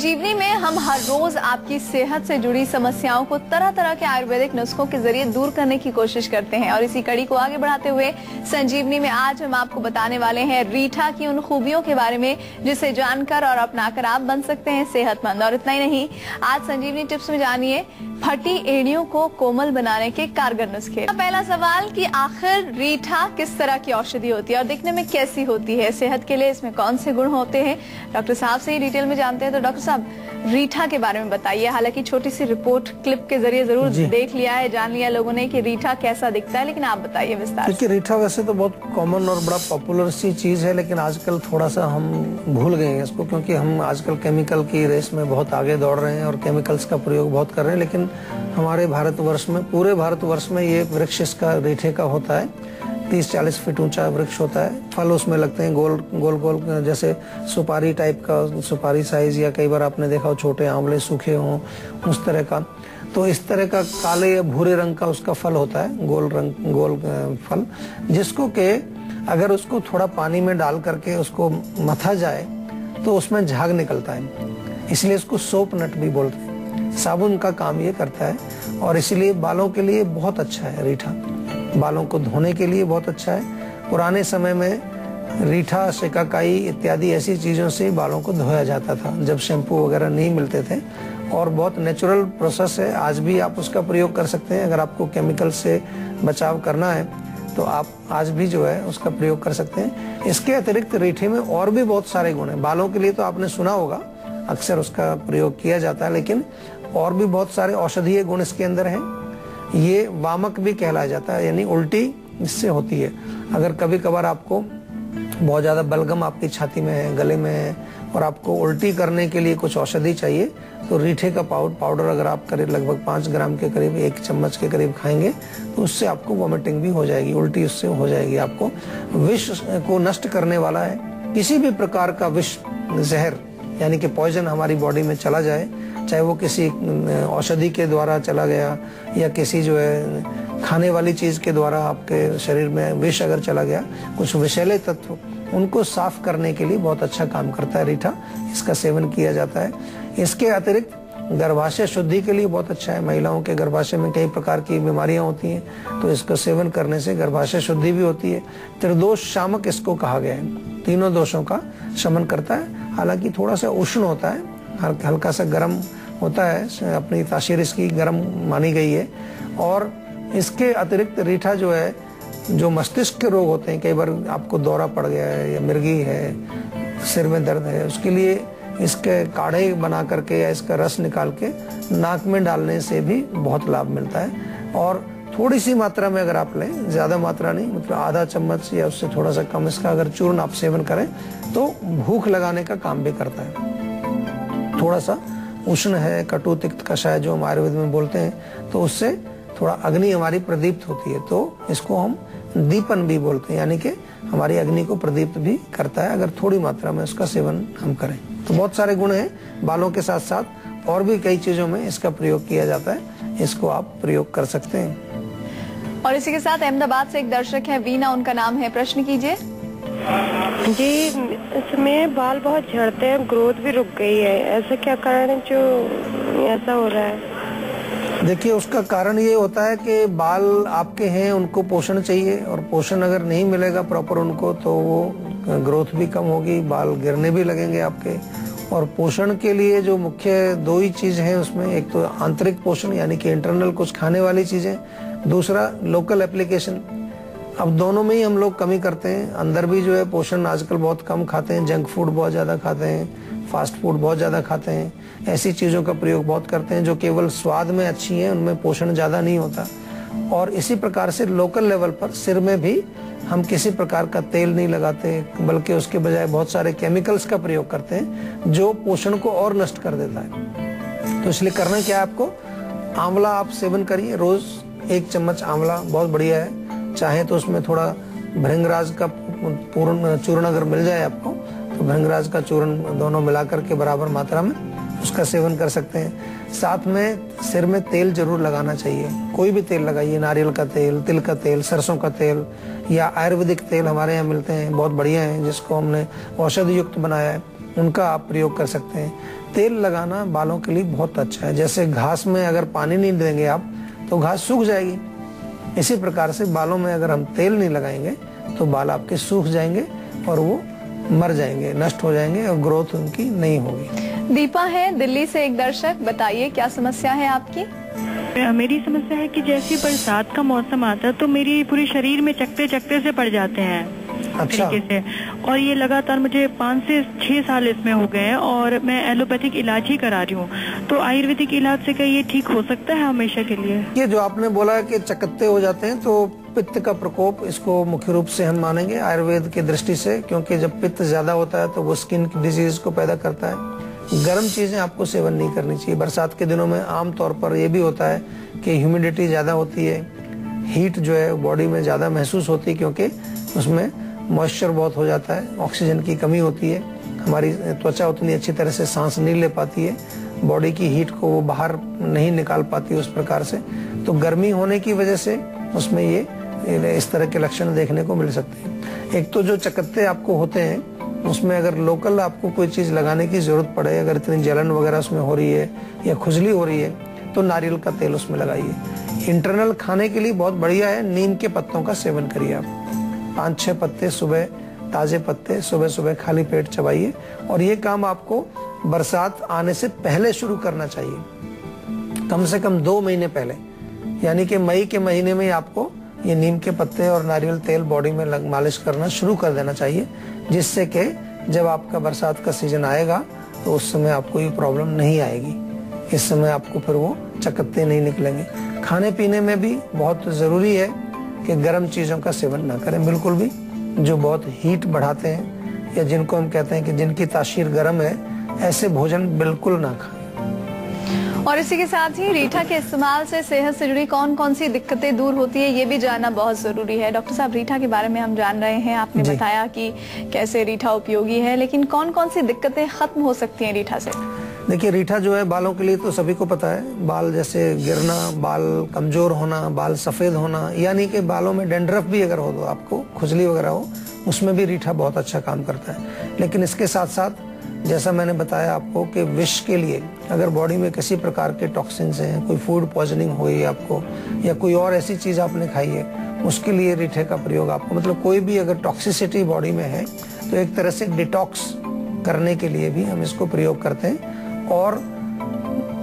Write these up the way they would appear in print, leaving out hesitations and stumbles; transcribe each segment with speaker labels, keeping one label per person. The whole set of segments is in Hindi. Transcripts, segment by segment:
Speaker 1: संजीवनी में हम हर रोज आपकी सेहत से जुड़ी समस्याओं को तरह तरह के आयुर्वेदिक नुस्खों के जरिए दूर करने की कोशिश करते हैं और इसी कड़ी को आगे बढ़ाते हुए संजीवनी में आज हम आपको बताने वाले हैं रीठा की उन खूबियों के बारे में जिसे जानकर और अपनाकर आप बन सकते हैं सेहतमंद। और इतना ही नहीं, आज संजीवनी टिप्स में जानिए फटी एड़ियों को कोमल बनाने के कारगर नुस्खे। पहला सवाल कि आखिर रीठा किस तरह की औषधि होती है और दिखने में कैसी होती है, सेहत के लिए इसमें कौन से गुण होते हैं, डॉक्टर साहब से ही डिटेल में जानते हैं। तो डॉक्टर साहब, रीठा के बारे में बताइए। हालांकि छोटी सी रिपोर्ट क्लिप के जरिए जरूर देख लिया है, जान लिया लोगों ने कि रीठा कैसा दिखता है, लेकिन आप बताइए विस्तार से।
Speaker 2: क्योंकि रीठा वैसे तो बहुत कॉमन और बड़ा पॉपुलर सी चीज है, लेकिन आजकल थोड़ा सा हम भूल गए हैं इसको, क्योंकि हम आजकल केमिकल की रेस में बहुत आगे दौड़ रहे हैं और केमिकल्स का प्रयोग बहुत कर रहे हैं। लेकिन हमारे भारतवर्ष में, पूरे भारतवर्ष में ये वृक्ष इसका रीठे का होता है। 30-40 फीट ऊंचा वृक्ष होता है। फल उसमें लगते हैं गोल गोल गोल, जैसे सुपारी टाइप का, सुपारी साइज, या कई बार आपने देखा हो छोटे आंवले सूखे हों उस तरह का। तो इस तरह का काले या भूरे रंग का उसका फल होता है, गोल फल, जिसको के अगर उसको थोड़ा पानी में डाल करके उसको मथा जाए तो उसमें झाग निकलता है, इसलिए इसको सोप नट भी बोलते हैं। साबुन का काम ये करता है और इसीलिए बालों के लिए बहुत अच्छा है रीठा। बालों को धोने के लिए बहुत अच्छा है। पुराने समय में रीठा, शिकाकाई इत्यादि ऐसी चीजों से बालों को धोया जाता था जब शैम्पू वगैरह नहीं मिलते थे, और बहुत नेचुरल प्रोसेस है। आज भी आप उसका प्रयोग कर सकते हैं। अगर आपको केमिकल से बचाव करना है तो आप आज भी जो है उसका प्रयोग कर सकते हैं। इसके अतिरिक्त रीठे में और भी बहुत सारे गुण हैं। बालों के लिए तो आपने सुना होगा, अक्सर उसका प्रयोग किया जाता है, लेकिन और भी बहुत सारे औषधीय गुण इसके अंदर हैं। ये वामक भी कहलाया जाता है, यानी उल्टी इससे होती है। अगर कभी कभार आपको बहुत ज्यादा बलगम आपकी छाती में है, गले में है, और आपको उल्टी करने के लिए कुछ औषधि चाहिए, तो रीठे का पाउडर अगर आप करीब लगभग 5 ग्राम के करीब, 1 चम्मच के करीब खाएंगे तो उससे आपको वॉमिटिंग भी हो जाएगी, उल्टी उससे हो जाएगी। आपको विष को नष्ट करने वाला है। किसी भी प्रकार का विष, जहर यानी कि पॉइजन हमारी बॉडी में चला जाए, चाहे वो किसी औषधि के द्वारा चला गया या किसी जो है खाने वाली चीज के द्वारा आपके शरीर में विष अगर चला गया, कुछ विषैले तत्व, उनको साफ करने के लिए बहुत अच्छा काम करता है रीठा। इसका सेवन किया जाता है। इसके अतिरिक्त गर्भाशय शुद्धि के लिए बहुत अच्छा है। महिलाओं के गर्भाशय में कई प्रकार की बीमारियां होती हैं, तो इसका सेवन करने से गर्भाशय शुद्धि भी होती है। त्रिदोष शामक इसको कहा गया है, तीनों दोषों का शमन करता है। हालांकि थोड़ा सा उष्ण होता है, हल्का सा गर्म होता है, अपनी तासीर इसकी गर्म मानी गई है। और इसके अतिरिक्त रीठा जो है, जो मस्तिष्क के रोग होते हैं, कई बार आपको दौरा पड़ गया है या मिर्गी है, सिर में दर्द है, उसके लिए इसके काढ़े बना करके या इसका रस निकाल के नाक में डालने से भी बहुत लाभ मिलता है। और थोड़ी सी मात्रा में अगर आप लें, ज्यादा मात्रा नहीं, मतलब आधा चम्मच या उससे थोड़ा सा कम इसका अगर चूर्ण आप सेवन करें तो भूख लगाने का काम भी करता है। थोड़ा सा उष्ण है, कटु तिक्त कषाय जो हम आयुर्वेद में बोलते हैं, तो उससे थोड़ा अग्नि हमारी प्रदीप्त होती है, तो इसको हम दीपन भी बोलते हैं, यानी कि हमारी अग्नि को प्रदीप्त भी करता है अगर थोड़ी मात्रा में उसका सेवन हम करें। तो बहुत सारे गुण हैं। बालों के साथ साथ और भी कई चीजों में इसका प्रयोग किया जाता है, इसको आप प्रयोग कर सकते हैं।
Speaker 1: और इसी के साथ अहमदाबाद से एक दर्शक है, वीना उनका नाम है, प्रश्न कीजिए।
Speaker 3: जी, इसमें बाल बहुत झड़ते हैं, ग्रोथ भी रुक गई है, ऐसा क्या कारण है जो ऐसा हो रहा है?
Speaker 2: देखिए, उसका कारण ये होता है कि बाल आपके हैं, उनको पोषण चाहिए, और पोषण अगर नहीं मिलेगा प्रॉपर उनको, तो वो ग्रोथ भी कम होगी, बाल गिरने भी लगेंगे आपके। और पोषण के लिए जो मुख्य 2 ही चीज हैं उसमें, एक तो आंतरिक पोषण यानी कि इंटरनल कुछ खाने वाली चीजें, दूसरा लोकल एप्लीकेशन। अब दोनों में ही हम लोग कमी करते हैं। अंदर भी जो है पोषण आजकल बहुत कम खाते हैं, जंक फूड बहुत ज्यादा खाते हैं, फास्ट फूड बहुत ज्यादा खाते हैं, ऐसी चीजों का प्रयोग बहुत करते हैं जो केवल स्वाद में अच्छी हैं, उनमें पोषण ज्यादा नहीं होता। और इसी प्रकार से लोकल लेवल पर सिर में भी हम किसी प्रकार का तेल नहीं लगाते, बल्कि उसके बजाय बहुत सारे केमिकल्स का प्रयोग करते हैं जो पोषण को और नष्ट कर देता है। तो इसलिए करना क्या है आपको, आंवला आप सेवन करिए रोज, 1 चम्मच आंवला बहुत बढ़िया है। चाहे तो उसमें थोड़ा भृंगराज का चूर्ण अगर मिल जाए आपको, तो भृंगराज का चूर्ण दोनों मिलाकर के बराबर मात्रा में उसका सेवन कर सकते हैं। साथ में सिर में तेल जरूर लगाना चाहिए, कोई भी तेल लगाइए, नारियल का तेल, तिल का तेल, सरसों का तेल, या आयुर्वेदिक तेल हमारे यहाँ मिलते हैं, बहुत बढ़िया है, जिसको हमने औषधि युक्त बनाया है, उनका आप प्रयोग कर सकते हैं। तेल लगाना बालों के लिए बहुत अच्छा है। जैसे घास में अगर पानी नहीं देंगे आप तो घास सूख जाएगी, इसी प्रकार से बालों में अगर हम तेल नहीं लगाएंगे तो बाल आपके सूख जाएंगे और वो मर जाएंगे, नष्ट हो जाएंगे और ग्रोथ उनकी नहीं होगी।
Speaker 1: दीपा है दिल्ली से एक दर्शक, बताइए क्या समस्या है आपकी?
Speaker 4: मेरी समस्या है कि जैसे बरसात का मौसम आता है तो मेरी पूरे शरीर में चकते चकते से पड़ जाते हैं।
Speaker 2: अच्छा।
Speaker 4: तरीके से, और ये लगातार मुझे 5 से 6 साल इसमें हो गए हैं और मैं एलोपैथिक इलाज ही करा रही हूँ। तो आयुर्वेदिक इलाज से क्या ये ठीक हो सकता है हमेशा के लिए?
Speaker 2: ये जो आपने बोला कि चकत्ते हो जाते हैं तो पित्त का प्रकोप, इसको मुख्य रूप से हम मानेंगे आयुर्वेद की दृष्टि से, क्योंकि जब पित्त ज्यादा होता है तो वो स्किन डिजीज को पैदा करता है। गर्म चीजें आपको सेवन नहीं करनी चाहिए। बरसात के दिनों में आमतौर पर ये भी होता है कि ह्यूमिडिटी ज्यादा होती है, हीट जो है बॉडी में ज्यादा महसूस होती है, क्योंकि उसमें मॉइस्चर बहुत हो जाता है, ऑक्सीजन की कमी होती है, हमारी त्वचा उतनी अच्छी तरह से सांस नहीं ले पाती है, बॉडी की हीट को वो बाहर नहीं निकाल पाती उस प्रकार से। तो गर्मी होने की वजह से उसमें ये इस तरह के लक्षण देखने को मिल सकते हैं। एक तो जो चकत्ते आपको होते हैं उसमें अगर लोकल आपको कोई चीज लगाने की जरूरत पड़े, अगर इतनी जलन वगैरह उसमें हो रही है या खुजली हो रही है तो नारियल का तेल उसमें लगाइए। इंटरनल खाने के लिए बहुत बढ़िया है, नीम के पत्तों का सेवन करिए आप। 5-6 पत्ते सुबह, ताजे पत्ते सुबह सुबह खाली पेट चबाइए, और ये काम आपको बरसात आने से पहले शुरू करना चाहिए, कम से कम 2 महीने पहले, यानी कि मई के महीने में आपको ये नीम के पत्ते और नारियल तेल बॉडी में मालिश करना शुरू कर देना चाहिए, जिससे कि जब आपका बरसात का सीजन आएगा तो उस समय आपको ये प्रॉब्लम नहीं आएगी। इस समय आपको फिर वो चकत्ते नहीं निकलेंगे। खाने पीने में भी बहुत जरूरी है कि गर्म चीजों का सेवन ना करें बिल्कुल भी, जो बहुत हीट बढ़ाते हैं या जिनको हम कहते हैं कि जिनकी तासीर गर्म है, ऐसे भोजन बिल्कुल ना खाएं।
Speaker 1: और इसी के साथ ही रीठा के इस्तेमाल से सेहत से जुड़ी कौन कौन सी दिक्कतें दूर होती है ये भी जानना बहुत जरूरी है। डॉक्टर साहब, रीठा के बारे में हम जान रहे हैं, आपने बताया कि कैसे रीठा उपयोगी है, लेकिन कौन कौन सी दिक्कतें खत्म हो सकती हैं रीठा से?
Speaker 2: देखिए, रीठा जो है बालों के लिए तो सभी को पता है, बाल जैसे गिरना, बाल कमजोर होना, बाल सफेद होना, यानी कि बालों में डेंड्रफ भी अगर हो तो आपको खुजली वगैरह हो, उसमें भी रीठा बहुत अच्छा काम करता है। लेकिन इसके साथ साथ जैसा मैंने बताया आपको कि विष के लिए अगर बॉडी में किसी प्रकार के टॉक्सिन्स हैं, कोई फूड पॉइजनिंग हुई है आपको या कोई और ऐसी चीज आपने खाई है, उसके लिए रीठे का प्रयोग आपको, मतलब कोई भी अगर टॉक्सिसिटी बॉडी में है तो एक तरह से डिटॉक्स करने के लिए भी हम इसको प्रयोग करते हैं। और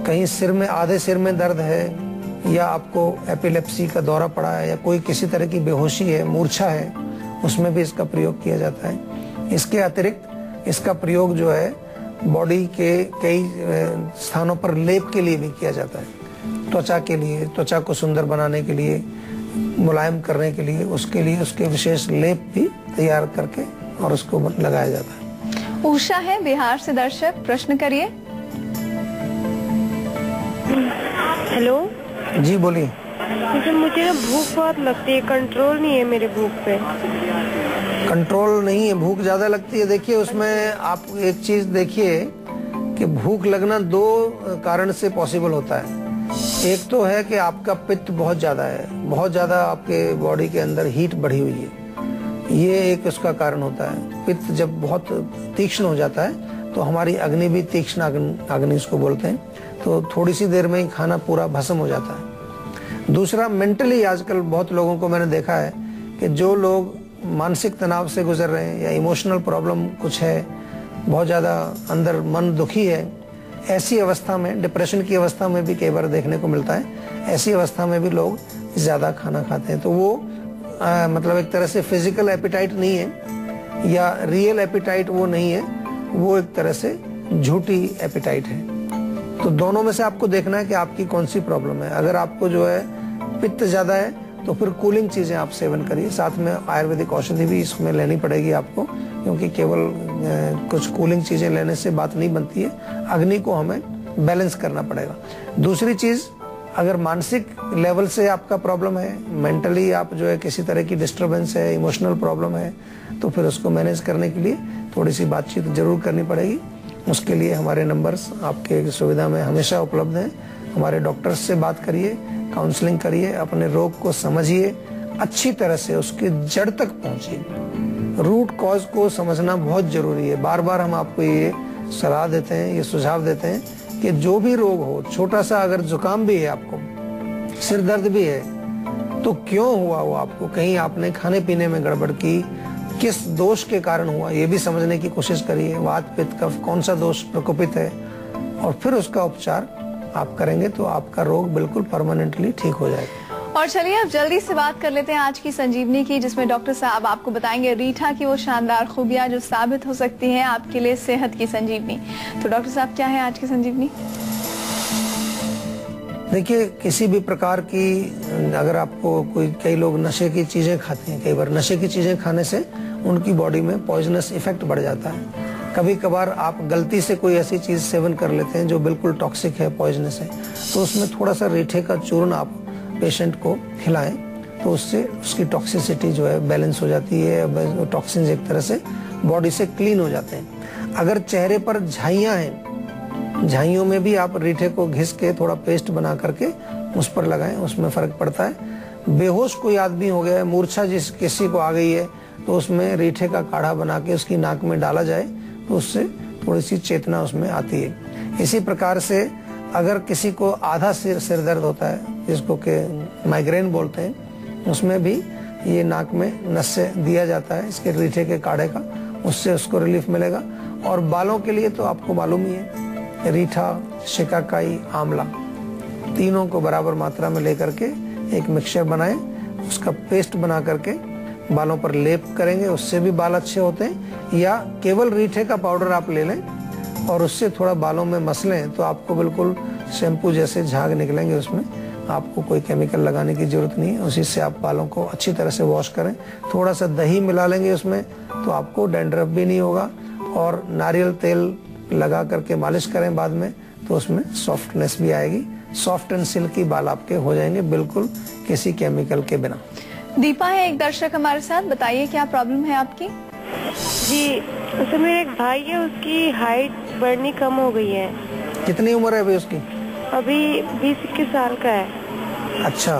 Speaker 2: कहीं सिर में, आधे सिर में दर्द है या आपको एपिलेप्सी का दौरा पड़ा है या कोई किसी तरह की बेहोशी है, मूर्छा है, उसमें भी इसका प्रयोग किया जाता है। इसके अतिरिक्त इसका प्रयोग जो है बॉडी के कई स्थानों पर लेप के लिए भी किया जाता है, त्वचा के लिए, त्वचा को सुंदर बनाने के लिए, मुलायम करने के लिए, उसके लिए उसके विशेष लेप भी तैयार करके और उसको लगाया जाता है।
Speaker 1: उषा है बिहार से दर्शक, प्रश्न करिए।
Speaker 3: हेलो
Speaker 2: जी बोलिए।
Speaker 3: मुझे ना भूख बहुत लगती है, कंट्रोल नहीं है मेरे भूख पे।
Speaker 2: कंट्रोल नहीं है, भूख ज्यादा लगती है। देखिए, उसमें आप एक चीज देखिए कि भूख लगना 2 कारण से पॉसिबल होता है। एक तो है कि आपका पित्त बहुत ज्यादा है, बहुत ज्यादा आपके बॉडी के अंदर हीट बढ़ी हुई है, ये एक उसका कारण होता है। पित्त जब बहुत तीक्ष्ण हो जाता है तो हमारी अग्नि भी तीक्ष्ण अग्नि उसको बोलते हैं, तो थोड़ी सी देर में ही खाना पूरा भस्म हो जाता है। दूसरा, मेंटली आजकल बहुत लोगों को मैंने देखा है कि जो लोग मानसिक तनाव से गुजर रहे हैं या इमोशनल प्रॉब्लम कुछ है, बहुत ज्यादा अंदर मन दुखी है, ऐसी अवस्था में, डिप्रेशन की अवस्था में भी कई बार देखने को मिलता है, ऐसी अवस्था में भी लोग ज्यादा खाना खाते हैं। तो वो मतलब एक तरह से फिजिकल एपिटाइट नहीं है या रियल एपिटाइट वो नहीं है, वो एक तरह से झूठी एपिटाइट है। तो दोनों में से आपको देखना है कि आपकी कौन सी प्रॉब्लम है। अगर आपको जो है पित्त ज्यादा है तो फिर कूलिंग चीजें आप सेवन करिए, साथ में आयुर्वेदिक औषधि भी इसमें लेनी पड़ेगी आपको, क्योंकि केवल कुछ कूलिंग चीजें लेने से बात नहीं बनती है, अग्नि को हमें बैलेंस करना पड़ेगा। दूसरी चीज, अगर मानसिक लेवल से आपका प्रॉब्लम है, मेंटली आप जो है किसी तरह की डिस्टर्बेंस है, इमोशनल प्रॉब्लम है, तो फिर उसको मैनेज करने के लिए थोड़ी सी बातचीत जरूर करनी पड़ेगी। उसके लिए हमारे नंबर्स आपके सुविधा में हमेशा उपलब्ध हैं। हमारे डॉक्टर्स से बात करिए, काउंसलिंग करिए, अपने रोग को समझिए, अच्छी तरह से उसकी जड़ तक पहुंचिए। रूट कॉज को समझना बहुत जरूरी है। बार बार हम आपको ये सलाह देते हैं, ये सुझाव देते हैं कि जो भी रोग हो, छोटा सा अगर जुकाम भी है आपको, सिर दर्द भी है, तो क्यों हुआ वो आपको, कहीं आपने खाने पीने में गड़बड़ की, किस दोष के कारण हुआ, ये भी समझने की कोशिश करिए। वात पित्त कफ कौन सा दोष प्रकोपित है, और फिर उसका उपचार आप करेंगे तो आपका रोग बिल्कुल परमानेंटली ठीक हो जाएगा।
Speaker 1: और चलिए अब जल्दी से बात कर लेते हैं आज की संजीवनी की, जिसमें डॉक्टर साहब आपको बताएंगे रीठा की वो शानदार खूबियां जो साबित हो सकती हैं आपके लिए सेहत की संजीवनी। तो डॉक्टर साहब क्या है आज की संजीवनी?
Speaker 2: देखिए, किसी भी प्रकार की अगर आपको कई लोग नशे की चीजें खाते हैं, कई बार नशे की चीजें खाने से उनकी बॉडी में पॉइजनस इफेक्ट बढ़ जाता है। कभी कभार आप गलती से कोई ऐसी चीज सेवन कर लेते हैं जो बिल्कुल टॉक्सिक है, पॉइजनस है, तो उसमें थोड़ा सा रीठे का चूर्ण आप पेशेंट को खिलाएं तो उससे उसकी टॉक्सिसिटी जो है बैलेंस हो जाती है, टॉक्सिन्स एक तरह से बॉडी से क्लीन हो जाते हैं। अगर चेहरे पर झाइयां हैं, झाइयों में भी आप रीठे को घिस के थोड़ा पेस्ट बना करके उस पर लगाएं, उसमें फर्क पड़ता है। बेहोश कोई आदमी हो गया है, मूर्छा जिस किसी को आ गई है, तो उसमें रीठे का काढ़ा बना के उसकी नाक में डाला जाए तो उससे थोड़ी सी चेतना उसमें आती है। इसी प्रकार से अगर किसी को आधा सिर दर्द होता है, जिसको के माइग्रेन बोलते हैं, उसमें भी ये नाक में नस्से दिया जाता है इसके रीठे के काढ़े का, उससे उसको रिलीफ मिलेगा। और बालों के लिए तो आपको मालूम ही है, रीठा, शिकाकाई, आंवला, तीनों को बराबर मात्रा में लेकर के एक मिक्सचर बनाएं, उसका पेस्ट बना करके बालों पर लेप करेंगे, उससे भी बाल अच्छे होते हैं। या केवल रीठे का पाउडर आप ले लें और उससे थोड़ा बालों में मसलें तो आपको बिल्कुल शैम्पू जैसे झाग निकलेंगे, उसमें आपको कोई केमिकल लगाने की जरूरत नहीं है। उसी से आप बालों को अच्छी तरह से वॉश करें। थोड़ा सा दही मिला लेंगे उसमें तो आपको डैंड्रफ भी नहीं होगा, और नारियल तेल लगा करके मालिश करें बाद में तो उसमें सॉफ्टनेस भी आएगी। सॉफ्ट एंड सिल्की बाल आपके हो जाएंगे बिल्कुल किसी केमिकल के बिना।
Speaker 1: दीपा है एक दर्शक हमारे साथ, बताइए क्या प्रॉब्लम है आपकी?
Speaker 3: जी, तो मेरा एक भाई है, उसकी हाइट बढ़नी कम हो गई है।
Speaker 2: कितनी उम्र है अभी उसकी?
Speaker 3: अभी 20-21 साल का है।
Speaker 2: अच्छा,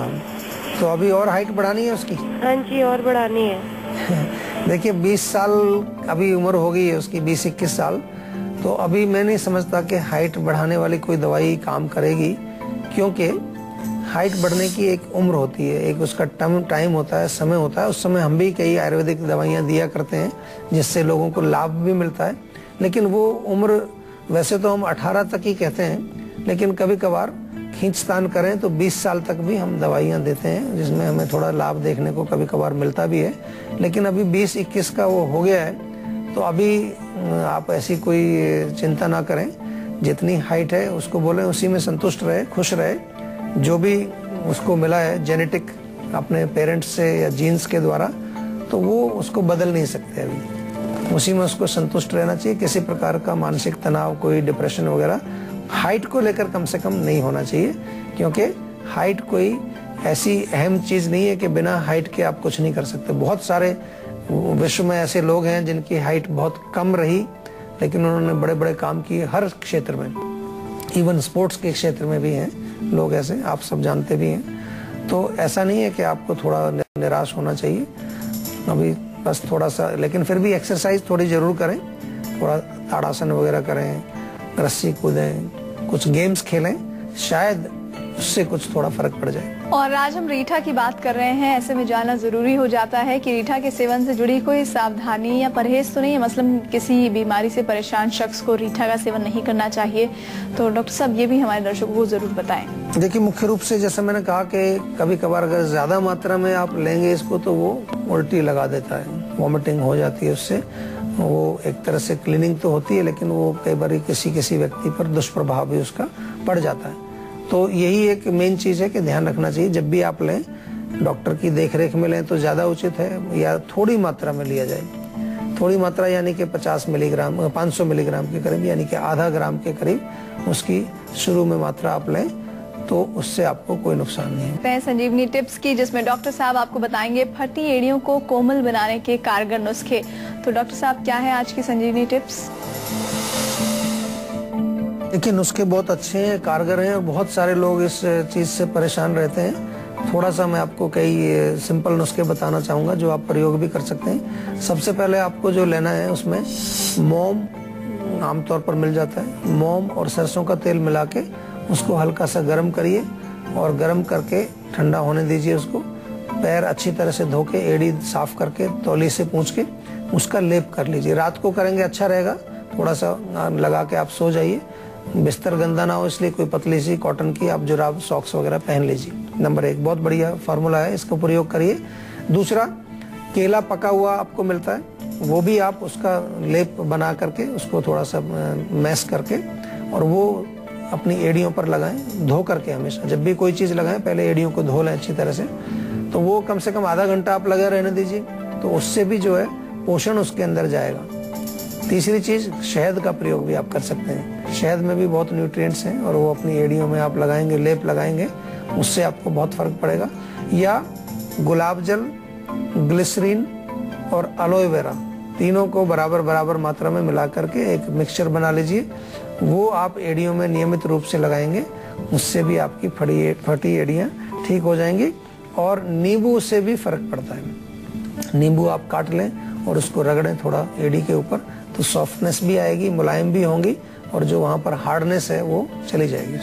Speaker 2: तो अभी और हाइट बढ़ानी है उसकी?
Speaker 3: हाँ जी, और बढ़ानी है।
Speaker 2: देखिए 20 साल अभी उम्र हो गई है उसकी, 20-21 साल, तो अभी मैं नहीं समझता कि हाइट बढ़ाने वाली कोई दवाई काम करेगी, क्योंकि हाइट बढ़ने की एक उम्र होती है, एक उसका टाइम होता है, समय होता है। उस समय हम भी कई आयुर्वेदिक दवाइयाँ दिया करते हैं जिससे लोगों को लाभ भी मिलता है, लेकिन वो उम्र वैसे तो हम 18 तक ही कहते हैं, लेकिन कभी कभार खींचतान करें तो 20 साल तक भी हम दवाइयाँ देते हैं, जिसमें हमें थोड़ा लाभ देखने को कभी कभार मिलता भी है। लेकिन अभी 20-21 का वो हो गया है, तो अभी आप ऐसी कोई चिंता ना करें। जितनी हाइट है उसको बोलें उसी में संतुष्ट रहे, खुश रहे। जो भी उसको मिला है जेनेटिक अपने पेरेंट्स से या जीन्स के द्वारा, तो वो उसको बदल नहीं सकते, अभी उसी में उसको संतुष्ट रहना चाहिए। किसी प्रकार का मानसिक तनाव, कोई डिप्रेशन वगैरह हाइट को लेकर कम से कम नहीं होना चाहिए, क्योंकि हाइट कोई ऐसी अहम चीज नहीं है कि बिना हाइट के आप कुछ नहीं कर सकते। बहुत सारे विश्व में ऐसे लोग हैं जिनकी हाइट बहुत कम रही, लेकिन उन्होंने बड़े बड़े काम किए हर क्षेत्र में, इवन स्पोर्ट्स के क्षेत्र में भी हैं लोग ऐसे, आप सब जानते भी हैं। तो ऐसा नहीं है कि आपको थोड़ा निराश होना चाहिए अभी, बस थोड़ा सा, लेकिन फिर भी एक्सरसाइज थोड़ी जरूर करें, थोड़ा ताड़ासन वगैरह करें, रस्सी कूदें, कुछ गेम्स खेलें, शायद उससे कुछ थोड़ा फर्क पड़ जाए।
Speaker 1: और आज हम रीठा की बात कर रहे हैं, ऐसे में जानना जरूरी हो जाता है कि रीठा के सेवन से जुड़ी कोई सावधानी या परहेज तो नहीं है, मतलब किसी बीमारी से परेशान शख्स को रीठा का सेवन नहीं करना चाहिए, तो डॉक्टर साहब ये भी हमारे दर्शकों को जरूर बताएं।
Speaker 2: देखिए, मुख्य रूप से जैसे मैंने कहा कि कभी कभार अगर ज्यादा मात्रा में आप लेंगे इसको तो वो उल्टी लगा देता है, वॉमिटिंग हो जाती है उससे। वो एक तरह से क्लीनिंग तो होती है, लेकिन वो कई बार किसी व्यक्ति पर दुष्प्रभाव भी उसका पड़ जाता है। तो यही एक मेन चीज है कि ध्यान रखना चाहिए, जब भी आप लें डॉक्टर की देखरेख में लें तो ज्यादा उचित है, या थोड़ी मात्रा में लिया जाए। थोड़ी मात्रा यानी कि 50 मिलीग्राम, 500 मिलीग्राम के करीब, यानी कि आधा ग्राम के करीब उसकी शुरू में मात्रा आप लें, तो उससे आपको कोई नुकसान नहीं है।
Speaker 1: संजीवनी टिप्स की, जिसमें डॉक्टर साहब आपको बताएंगे फटी एड़ियों को कोमल बनाने के कारगर नुस्खे। तो डॉक्टर साहब क्या है आज की संजीवनी टिप्स?
Speaker 2: देखिए, नुस्खे बहुत अच्छे हैं, कारगर हैं, और बहुत सारे लोग इस चीज से परेशान रहते हैं, थोड़ा सा मैं आपको कई सिंपल नुस्खे बताना चाहूँगा जो आप प्रयोग भी कर सकते हैं। सबसे पहले आपको जो लेना है उसमें मोम आमतौर पर मिल जाता है। मोम और सरसों का तेल मिला के उसको हल्का सा गर्म करिए और गर्म करके ठंडा होने दीजिए उसको। पैर अच्छी तरह से धो के एड़ी साफ करके तौली से पूंछ के उसका लेप कर लीजिए। रात को करेंगे अच्छा रहेगा, थोड़ा सा लगा के आप सो जाइए। बिस्तर गंदा ना हो इसलिए कोई पतली सी कॉटन की आप जुराब सॉक्स वगैरह पहन लीजिए। नंबर 1 बहुत बढ़िया फार्मूला है, इसका प्रयोग करिए। दूसरा, केला पका हुआ आपको मिलता है, वो भी आप उसका लेप बना करके उसको थोड़ा सा मैश करके और वो अपनी एड़ियों पर लगाएं, धो करके। हमेशा जब भी कोई चीज़ लगाएं पहले एड़ियों को धो लें अच्छी तरह से। तो वो कम से कम आधा घंटा आप लगा रहने दीजिए, तो उससे भी जो है पोषण उसके अंदर जाएगा। तीसरी चीज़, शहद का प्रयोग भी आप कर सकते हैं। शहद में भी बहुत न्यूट्रिएंट्स हैं और वो अपनी एड़ियों में आप लगाएंगे, लेप लगाएंगे, उससे आपको बहुत फर्क पड़ेगा। या गुलाब जल, ग्लिसरीन और एलोवेरा तीनों को बराबर बराबर मात्रा में मिला करके एक मिक्सचर बना लीजिए। वो आप एड़ियों में नियमित रूप से लगाएंगे, उससे भी आपकी फटी एड़ियाँ ठीक हो जाएंगी। और नींबू से भी फर्क पड़ता है। नींबू आप काट लें और उसको रगड़ें थोड़ा एड़ी के ऊपर, तो सॉफ्टनेस भी आएगी, मुलायम भी होंगी और जो वहाँ पर हार्डनेस है वो चली जाएगी।